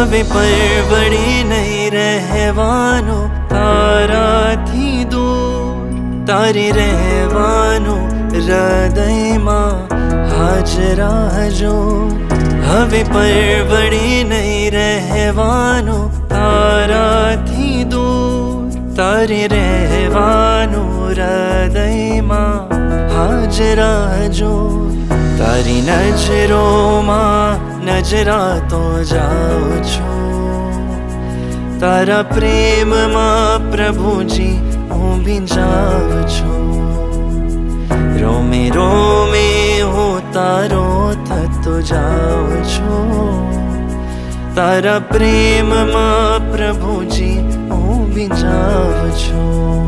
હવે પરવડી નહીં રહેવાનું તારાથી દૂર, તારે રહેવાનું હૃદયમાં હાજરા જો. હવે પરવડી નહીં રહેવાનું તારાથી દૂર, તારે રહેવાનું હૃદયમાં હાજરા જો. તારી નજરોમાં નજરાતો જાઉં છું, તારા પ્રેમમાં પ્રભુજી હું ભીંજાઉં છું. રોમે રોમે હું તારો થતો જાઉં છું, તારા પ્રેમમાં પ્રભુજી હું ભીંજાઉં છું.